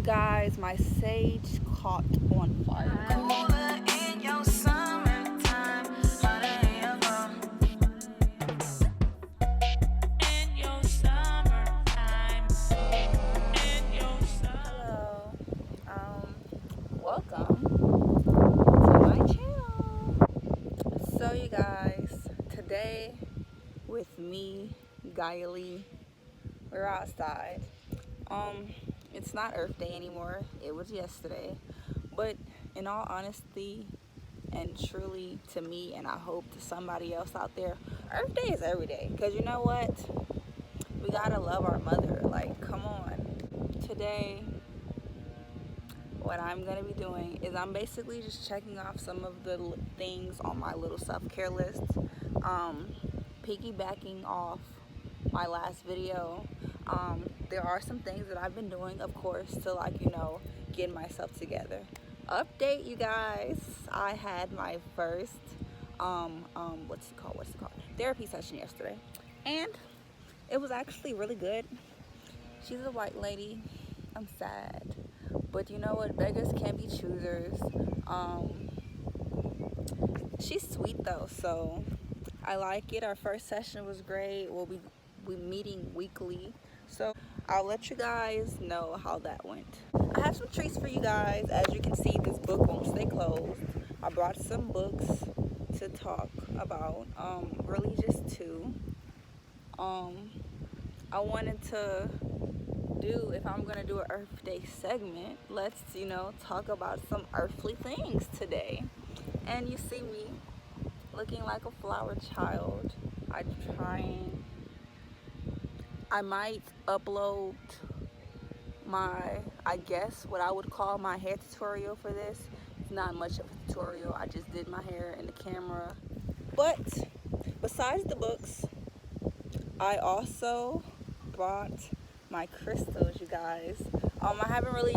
Guys, my sage caught on fire. In your summertime, in your summertime, in your Hello, welcome to my channel. So you guys, today with me, Gaily, we're outside. It's not Earth Day anymore. It was yesterday. But in all honesty and truly to me, and I hope to somebody else out there, Earth Day is every day. Because you know what? We gotta love our mother. Like, come on. Today, what I'm gonna be doing is I'm basically just checking off some of the things on my little self-care list. Piggybacking off my last video. There are some things that I've been doing, of course, to get myself together. Update, you guys, I had my first what's it called therapy session yesterday, and it was actually really good. She's a white lady. I'm sad, but you know what, beggars can't be choosers. She's sweet though, so I like it. Our first session was great. We'll be meeting weekly, so I'll let you guys know how that went. I have some treats for you guys. As you can see, this book won't stay closed. I brought some books to talk about, really just two. I wanted to do, if I'm gonna do an Earth Day segment, let's talk about some earthly things today. And you see me looking like a flower child. I'm trying. I might upload my, I guess, what I would call my hair tutorial for this. It's not much of a tutorial. I just did my hair in the camera. But besides the books, I also brought my crystals, you guys. I haven't really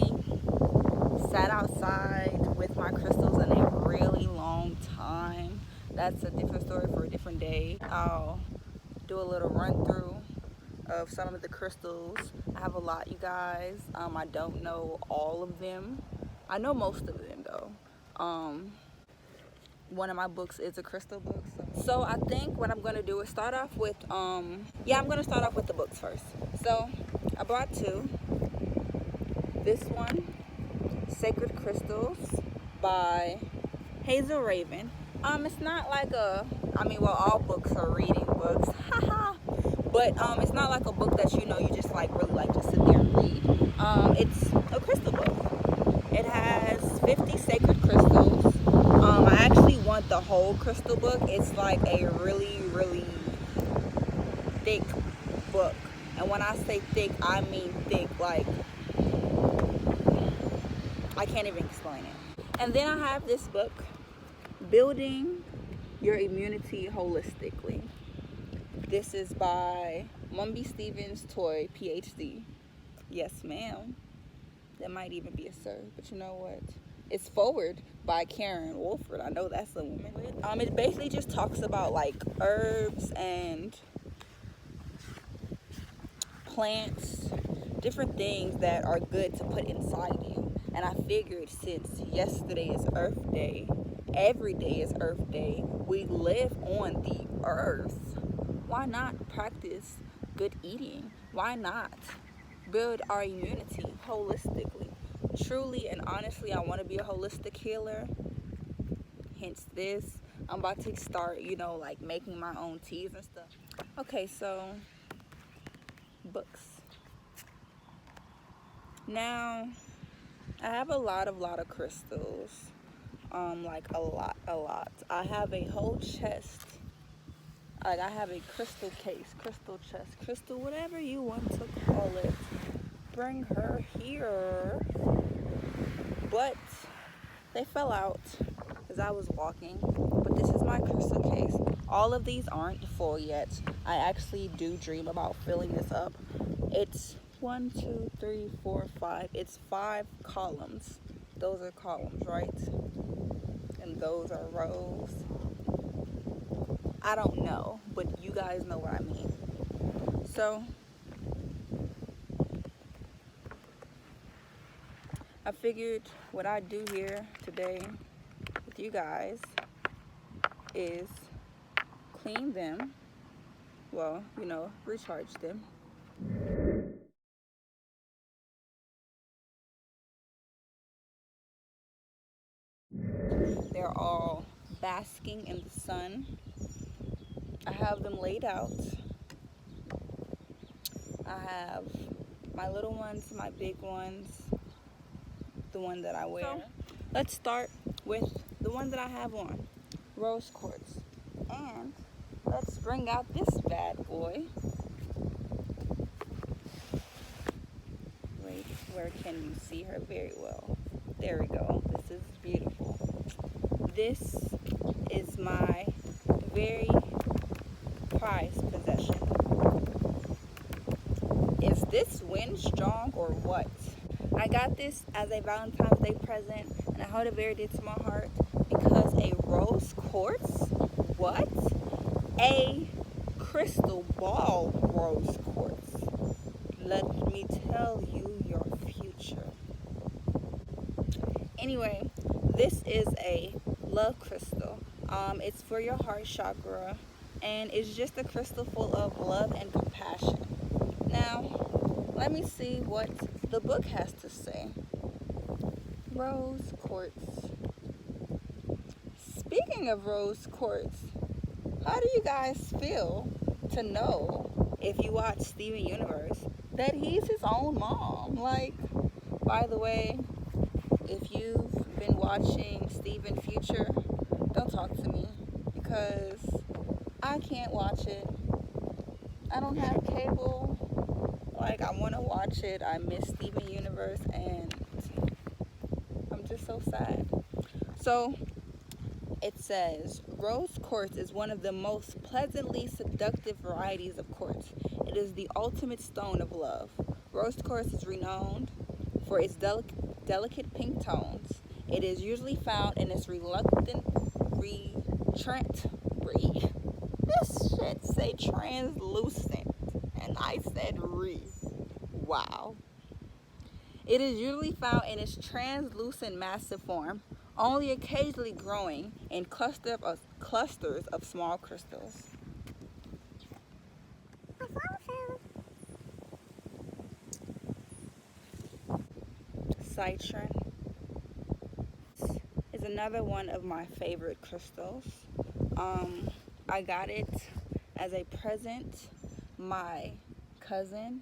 sat outside with my crystals in a really long time. That's a different story for a different day. I'll do a little run through of some of the crystals. I have a lot, you guys. I don't know all of them. I know most of them though. One of my books is a crystal book. So I think what I'm gonna do is start off with I'm gonna start off with the books first. So I brought two. This one, Sacred Crystals by Hazel Raven. It's not like all books are reading books. Haha. But it's not like a book that you just really just sit there and read. It's a crystal book. It has 50 sacred crystals. I actually want the whole crystal book. It's like a really, really thick book. And when I say thick, I mean thick. Like, I can't even explain it. And then I have this book, Building Your Immunity Holistically. This is by Mumby Stevens Toy, PhD. Yes, ma'am. That might even be a sir, but you know what? It's forward by Karen Wolford. I know that's a woman. It basically just talks about herbs and plants, different things that are good to put inside you. And I figured since yesterday is Earth Day, every day is Earth Day, we live on the earth. Why not practice good eating? Why not build our immunity holistically? Truly and honestly, I want to be a holistic healer. Hence this. I'm about to start, making my own teas and stuff. Okay, so books. Now, I have a lot of crystals. A lot. I have a whole chest. I have a crystal case, crystal chest, crystal, whatever you want to call it. Bring her here. But they fell out as I was walking. But this is my crystal case. All of these aren't full yet. I actually do dream about filling this up. It's 1, 2, 3, 4, 5. It's 5 columns. Those are columns, right? And those are rows. I don't know, but you guys know what I mean. So I figured what I do here today with you guys is clean them, well, recharge them. They're all basking in the sun. I have them laid out. I have my little ones, my big ones, the one that I wear. So, let's start with the one that I have on, rose quartz. And let's bring out this bad boy. Wait, where can you see her very well? There we go. This is beautiful. This is my very prized possession. Is this wind strong or what? I got this as a Valentine's Day present, and I hold it very dear to my heart because a rose quartz? What? A crystal ball rose quartz. Let me tell you your future. Anyway, this is a love crystal. It's for your heart chakra, and it's just a crystal full of love and compassion. Now, let me see what the book has to say. Rose quartz. Speaking of rose quartz, how do you guys feel to know, if you watch Steven Universe, that he's his own mom? Like, by the way, if you've been watching Steven Future, don't talk to me because I can't watch it. I don't have cable. Like, I want to watch it. I miss Steven Universe and I'm just so sad. So it says, rose quartz is one of the most pleasantly seductive varieties of quartz. It is the ultimate stone of love. Rose quartz is renowned for its delicate pink tones. It is usually found in its this shit say translucent, and I said wow. It is usually found in its translucent massive form, only occasionally growing in clusters of small crystals. Citron is another one of my favorite crystals. I got it as a present. My cousin,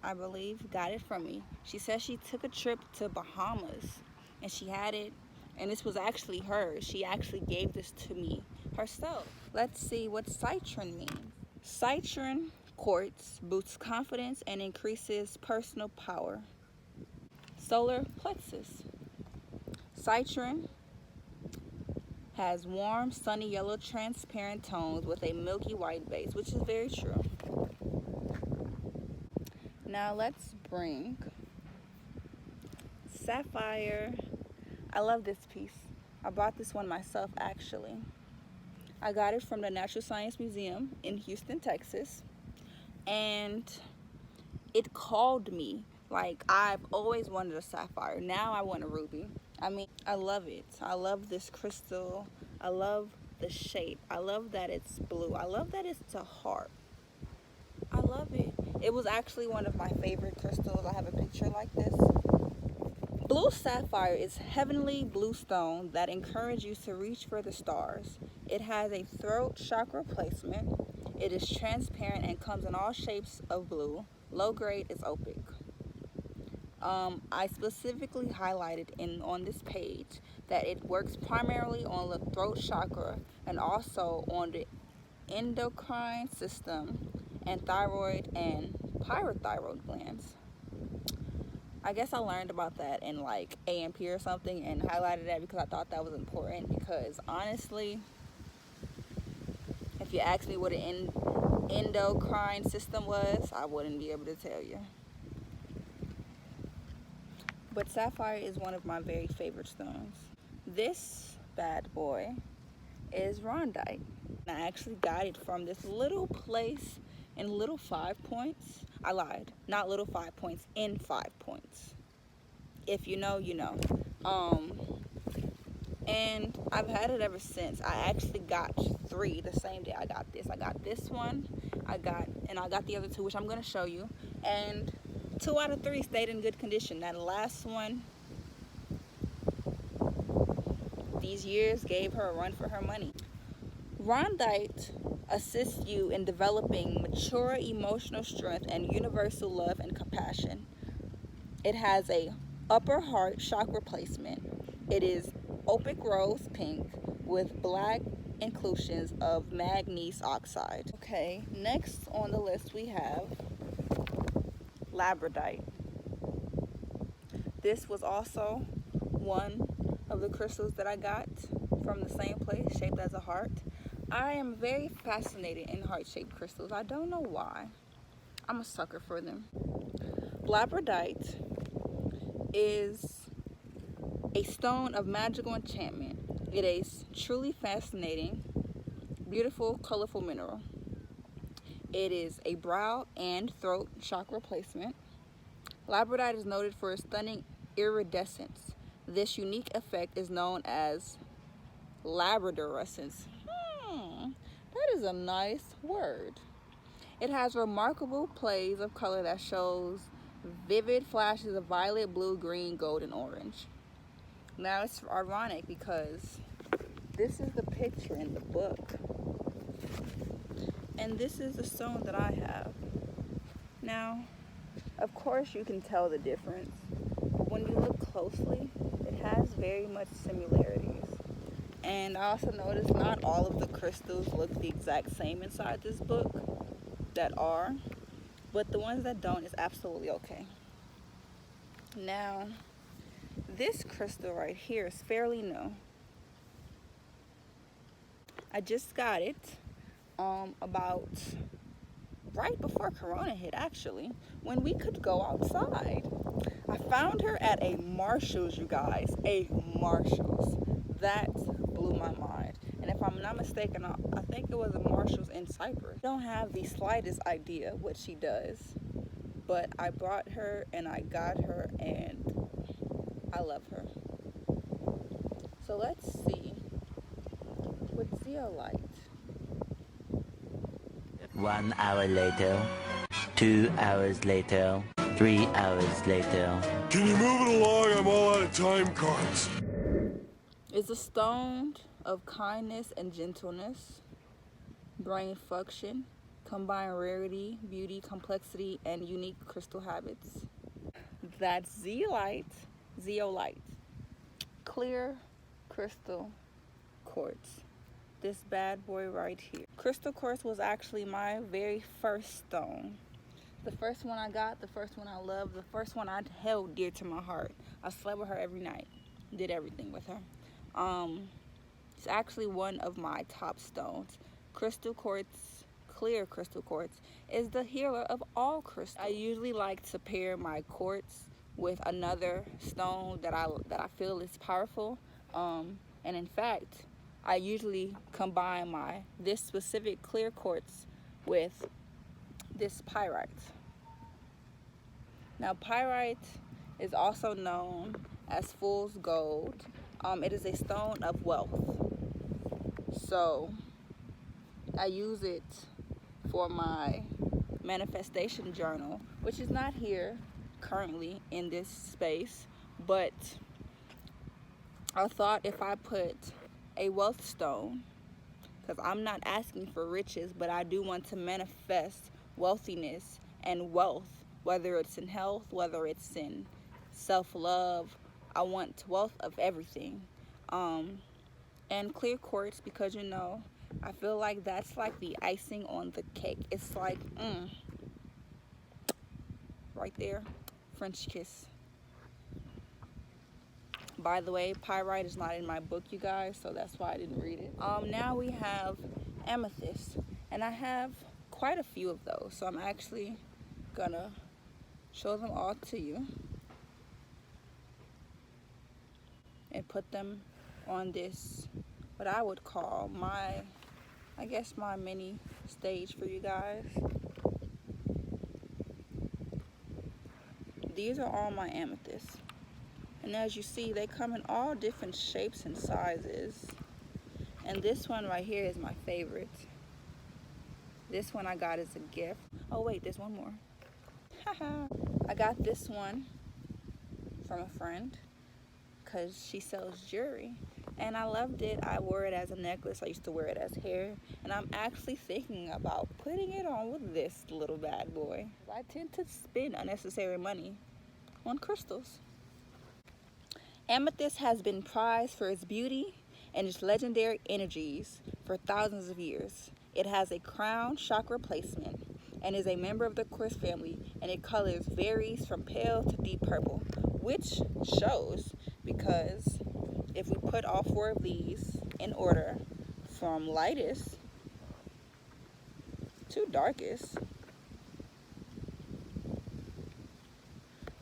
I believe, got it from me. She said she took a trip to Bahamas and she had it, and this was actually hers. She actually gave this to me herself. Let's see what citron means. Citron quartz boosts confidence and increases personal power. Solar plexus. Citron has warm, sunny yellow transparent tones with a milky white base, which is very true. Now let's bring sapphire. I love this piece. I bought this one myself actually. I got it from the Natural Science Museum in Houston, Texas, and it called me. Like, I've always wanted a sapphire. Now I want a ruby. I love it. I love this crystal. I love the shape. I love that it's blue. I love that it's a heart. I love it. It was actually one of my favorite crystals. I have a picture like this. Blue sapphire is heavenly blue stone that encourages you to reach for the stars. It has a throat chakra placement. It is transparent and comes in all shapes of blue. Low grade is opaque. I specifically highlighted on this page that it works primarily on the throat chakra and also on the endocrine system and thyroid and parathyroid glands. I guess I learned about that in like A&P or something and highlighted that because I thought that was important, because honestly, if you asked me what an endocrine system was, I wouldn't be able to tell you. But sapphire is one of my very favorite stones. This bad boy is rondite. I actually got it from this little place in Little 5 Points. I lied, not Little 5 Points, in 5 Points. If you know, you know. And I've had it ever since. I actually got 3 the same day I got this. I got this one, I got the other 2, which I'm gonna show you. And 2 out of 3 stayed in good condition. Now the last one, these years gave her a run for her money. Rondite assists you in developing mature emotional strength and universal love and compassion. It has a upper heart chakra placement. It is opaque rose pink with black inclusions of manganese oxide. Okay, next on the list we have labradorite. This was also one of the crystals that I got from the same place, shaped as a heart. I am very fascinated in heart-shaped crystals. I don't know why. I'm a sucker for them. Labradorite is a stone of magical enchantment. It is truly fascinating, beautiful, colorful mineral. It is a brow and throat chakra placement. Labradorite is noted for its stunning iridescence. This unique effect is known as labradorescence. That is a nice word. It has remarkable plays of color that shows vivid flashes of violet, blue, green, gold, and orange. Now it's ironic because this is the picture in the book, and this is the stone that I have. Now, of course you can tell the difference, but when you look closely, it has very much similarities. And I also noticed not all of the crystals look the exact same inside this book that are, but the ones that don't is absolutely okay. Now, this crystal right here is fairly new. I just got it about right before Corona hit, actually, when we could go outside. I found her at a Marshall's, you guys, a Marshall's. That blew my mind. And if I'm not mistaken, I think it was a Marshall's in Cyprus. I don't have the slightest idea what she does, but I brought her and I got her and I love her. So let's see with zeolite. 1 hour later, 2 hours later, 3 hours later. Can you move it along? I'm all out of time cards. It's a stone of kindness and gentleness, brain function, combine rarity, beauty, complexity, and unique crystal habits. That's zeolite, clear crystal quartz. This bad boy right here. Crystal quartz was actually my very first stone. The first one I got, the first one I loved, the first one I held dear to my heart. I slept with her every night, did everything with her. It's actually one of my top stones. Crystal quartz, clear crystal quartz, is the healer of all crystals. I usually like to pair my quartz with another stone that I feel is powerful. And in fact, I usually combine this specific clear quartz with this pyrite. Now, pyrite is also known as fool's gold. It is a stone of wealth. So I use it for my manifestation journal, which is not here currently in this space, but I thought if I put a wealth stone, because I'm not asking for riches, but I do want to manifest wealthiness and wealth, whether it's in health, whether it's in self-love. I want wealth of everything. And clear quartz, because you know, I feel like that's like the icing on the cake. It's like, right there, French kiss. By the way, pyrite is not in my book, you guys, so that's why I didn't read it. Now we have amethyst, and I have quite a few of those, so I'm actually gonna show them all to you and put them on this, what I would call my mini stage for you guys. These are all my amethysts. And as you see, they come in all different shapes and sizes. And this one right here is my favorite. This one I got as a gift. Oh wait, there's one more. I got this one from a friend because she sells jewelry. And I loved it. I wore it as a necklace. I used to wear it as hair. And I'm actually thinking about putting it on with this little bad boy. I tend to spend unnecessary money on crystals. Amethyst has been prized for its beauty and its legendary energies for thousands of years. It has a crown chakra placement and is a member of the quartz family, and its colors varies from pale to deep purple, which shows because if we put all four of these in order from lightest to darkest,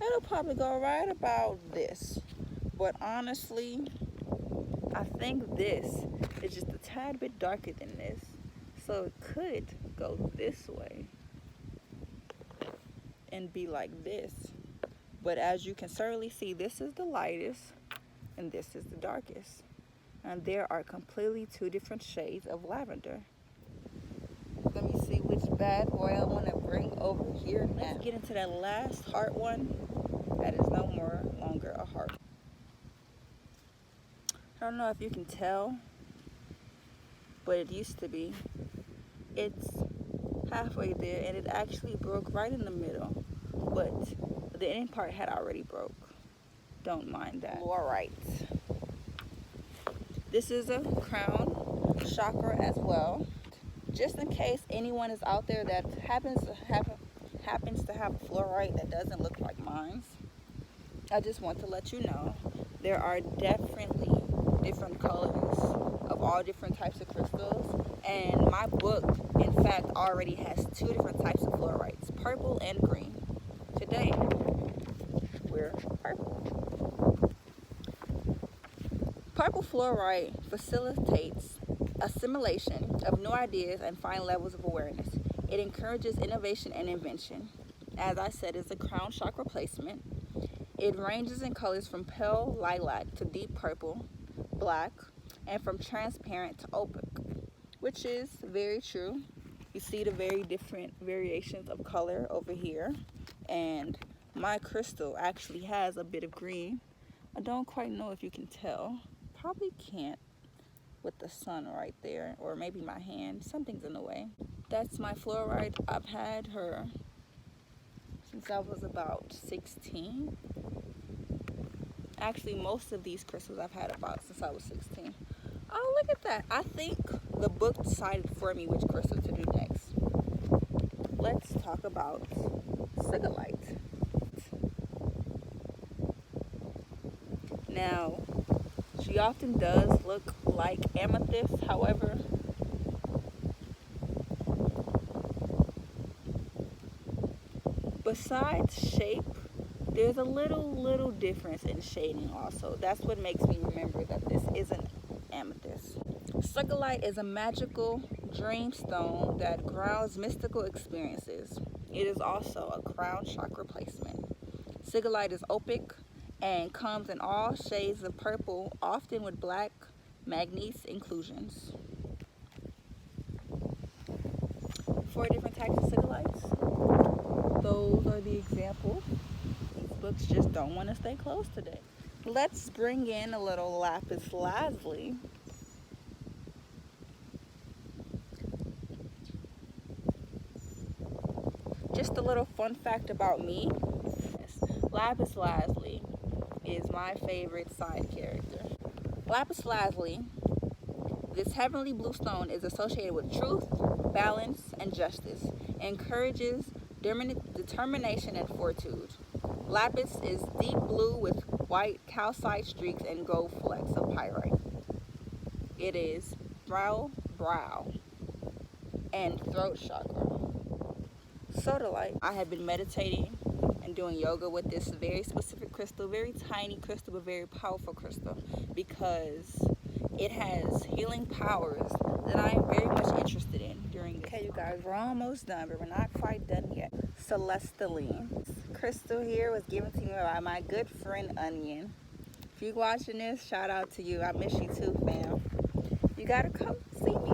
it'll probably go right about this. But honestly, I think this is just a tad bit darker than this. So it could go this way and be like this. But as you can certainly see, this is the lightest and this is the darkest. And there are completely two different shades of lavender. Let me see which bad boy I want to bring over here now. Let's get into that last heart one. That is no more longer a heart. I don't know if you can tell, but it used to be. It's halfway there, and it actually broke right in the middle, but the end part had already broke. Don't mind that. All right. This is a crown chakra as well. Just in case anyone is out there that happens to have a fluorite that doesn't look like mine, I just want to let you know there are definitely different colors of all different types of crystals, and my book in fact already has two different types of fluorites, purple and green. Today we're purple. Purple fluorite facilitates assimilation of new ideas and fine levels of awareness. It encourages innovation and invention. As I said, it's a crown chakra placement. It ranges in colors from pale lilac to deep purple, black, and from transparent to opaque, which is very true. You see the very different variations of color over here, and my crystal actually has a bit of green. I don't quite know if you can tell. Probably can't with the sun right there, or maybe my hand. Something's in the way. That's my fluorite. I've had her since I was about 16. Actually, most of these crystals I've had about since I was 16. Oh, look at that. I think the book decided for me which crystal to do next. Let's talk about Sigillite. Now, she often does look like amethyst, however, besides shape, there's a little difference in shading also. That's what makes me remember that this isn't amethyst. Sigillite is a magical dream stone that grounds mystical experiences. It is also a crown chakra placement. Sigillite is opaque and comes in all shades of purple, often with black manganese inclusions. 4 different types of sigillites. Those are the examples. These books just don't want to stay closed today. Let's bring in a little lapis lazuli. Just a little fun fact about me. Lapis lazuli is my favorite side character. Lapis lazuli, this heavenly blue stone, is associated with truth, balance, and justice. It encourages determination and fortitude. Lapis is deep blue with white calcite streaks and gold flecks of pyrite. It is brow, and throat chakra. Sodalite. I have been meditating and doing yoga with this very specific crystal, very tiny crystal, but very powerful crystal, because it has healing powers that I am very much interested in during this. Okay, you guys, we're almost done, but we're not quite done yet. Celestaline. This crystal here was given to me by my good friend Onion. If you watching this, shout out to you. I miss you too, fam. You gotta come see me.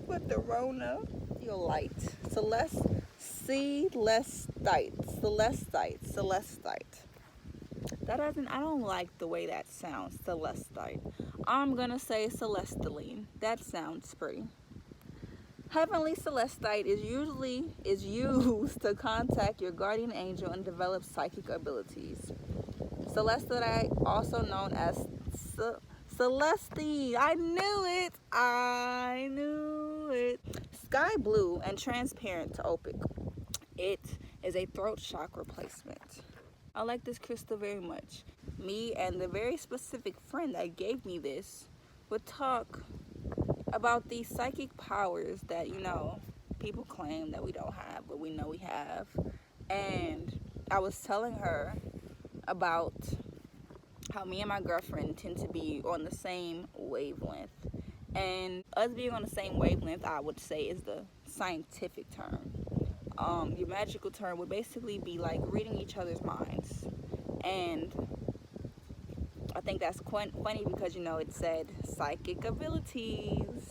With the Rona, your light. Celestite. That doesn't, I don't like the way that sounds, celestite. I'm gonna say celestaline. That sounds pretty. Heavenly celestite is used to contact your guardian angel and develop psychic abilities. Celestite, also known as Celestine. I knew it. Sky blue and transparent to opic. It is a throat chakra placement. I like this crystal very much. Me and the very specific friend that gave me this would talk about these psychic powers that, people claim that we don't have, but we know we have. And I was telling her about how me and my girlfriend tend to be on the same wavelength. And us being on the same wavelength, I would say, is the scientific term. Your magical term would basically be like reading each other's minds. And I think that's quite funny because, it said psychic abilities.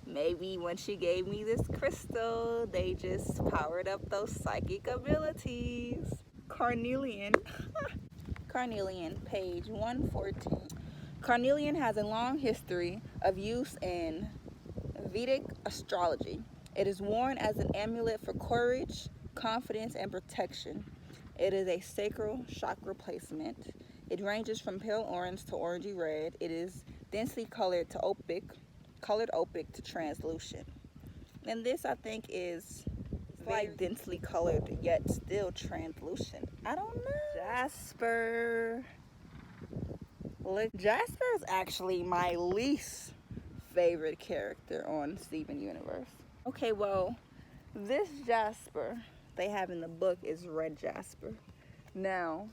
Maybe when she gave me this crystal, they just powered up those psychic abilities. Carnelian, page 114. Carnelian has a long history of use in Vedic astrology. It is worn as an amulet for courage, confidence, and protection. It is a sacral chakra placement. It ranges from pale orange to orangey red. It is densely colored to translucent. And this, I think, is like densely colored yet still translucent. I don't know. Jasper. Look, Jasper is actually my least favorite character on Steven Universe. Okay, well, this Jasper they have in the book is red Jasper. Now,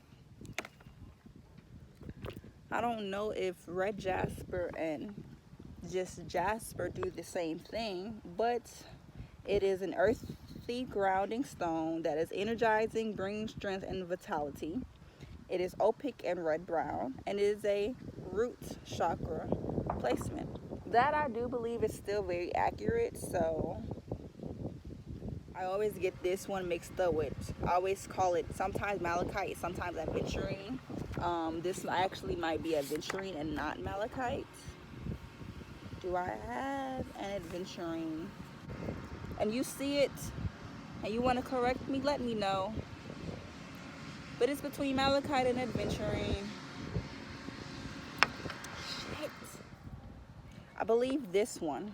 I don't know if red Jasper and just Jasper do the same thing, but it is an earthy grounding stone that is energizing, bringing strength and vitality. It is opaque and red-brown, and it is a root chakra placement. That I do believe is still very accurate, so I always get this one mixed up with, I always call it sometimes malachite, sometimes aventurine. This actually might be aventurine and not malachite. Do I have an aventurine? And you see it, and you want to correct me, let me know. But it's between malachite and aventurine. Shit. I believe this one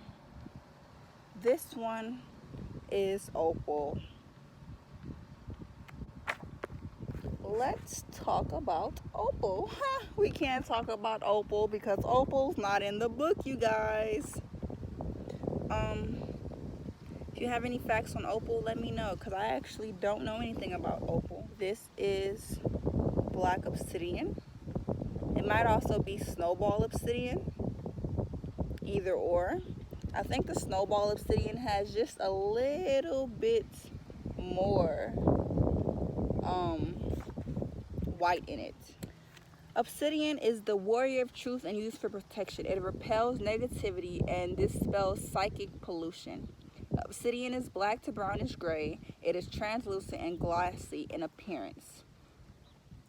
is opal. Let's talk about opal. We can't talk about opal because opal's not in the book, you guys. If you have any facts on opal, let me know, because I actually don't know anything about opal. This is black obsidian. It might also be snowball obsidian. Either or. I think the snowball obsidian has just a little bit more white in it. Obsidian is the warrior of truth and used for protection. It repels negativity and dispels psychic pollution. Obsidian is black to brownish gray. It is translucent and glossy in appearance.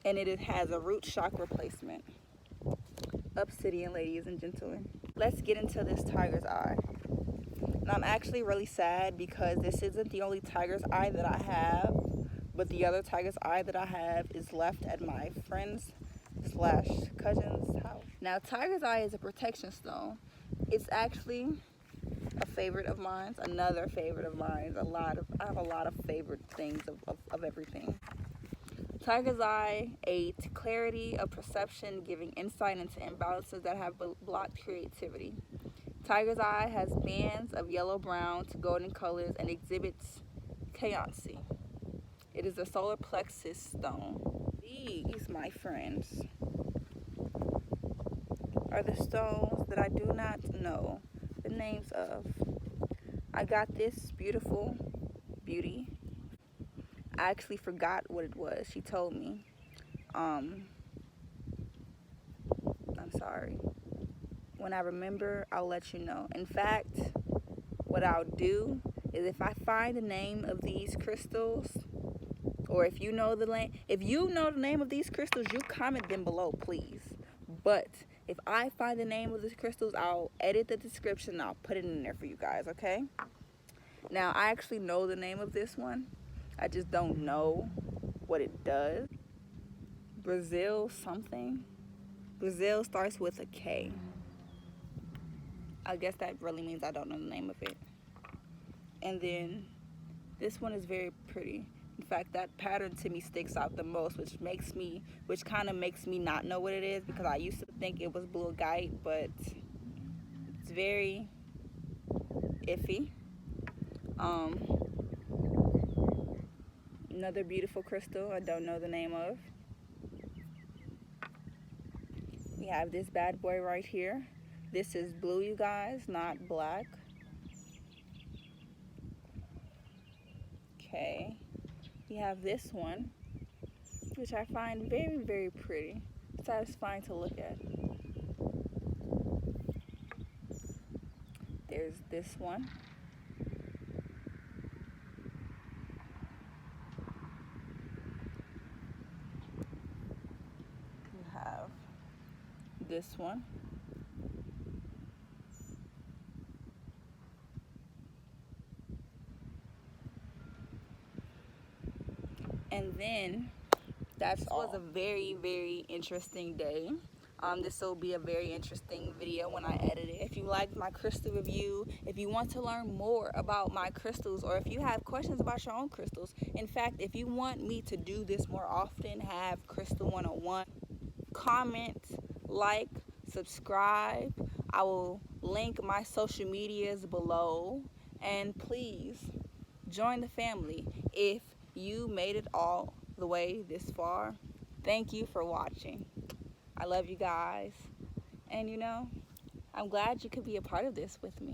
And it has a root chakra placement. Obsidian, ladies and gentlemen. Let's get into this tiger's eye. Now, I'm actually really sad because this isn't the only tiger's eye that I have, but the other tiger's eye that I have is left at my friend's / cousin's house. Now, tiger's eye is a protection stone. It's actually a favorite of mine, another favorite of mine. I have a lot of favorite things of everything. Tiger's eye aids clarity of perception, giving insight into imbalances that have blocked creativity. Tiger's eye has bands of yellow-brown to golden colors and exhibits chaoticity. It is a solar plexus stone. These, my friends, are the stones that I do not know the names of. I got this beautiful beauty I actually forgot what it was. She told me. I'm sorry. When I remember, I'll let you know. In fact, what I'll do is if I find the name of these crystals, or if you know the name of these crystals, you comment them below, please. But if I find the name of these crystals, I'll edit the description and I'll put it in there for you guys, okay? Now, I actually know the name of this one. I just don't know what it does. Brazil something. Brazil starts with a K. I guess that really means I don't know the name of it. And then this one is very pretty. In fact, that pattern to me sticks out the most, which kind of makes me not know what it is, because I used to think it was blue agate, but it's very iffy. Another beautiful crystal I don't know the name of. We have this bad boy right here. This is blue, you guys, not black. Okay. We have this one, which I find very, very pretty. Satisfying to look at. There's this one. You have this one. And then this was a very, very interesting day. This will be a very interesting video when I edit it. If you liked my crystal review, if you want to learn more about my crystals, or if you have questions about your own crystals, in fact, if you want me to do this more often, have Crystal 101, comment, like, subscribe. I will link my social medias below, and please join the family. If you made it all the way this far, thank you for watching. I love you guys, and I'm glad you could be a part of this with me.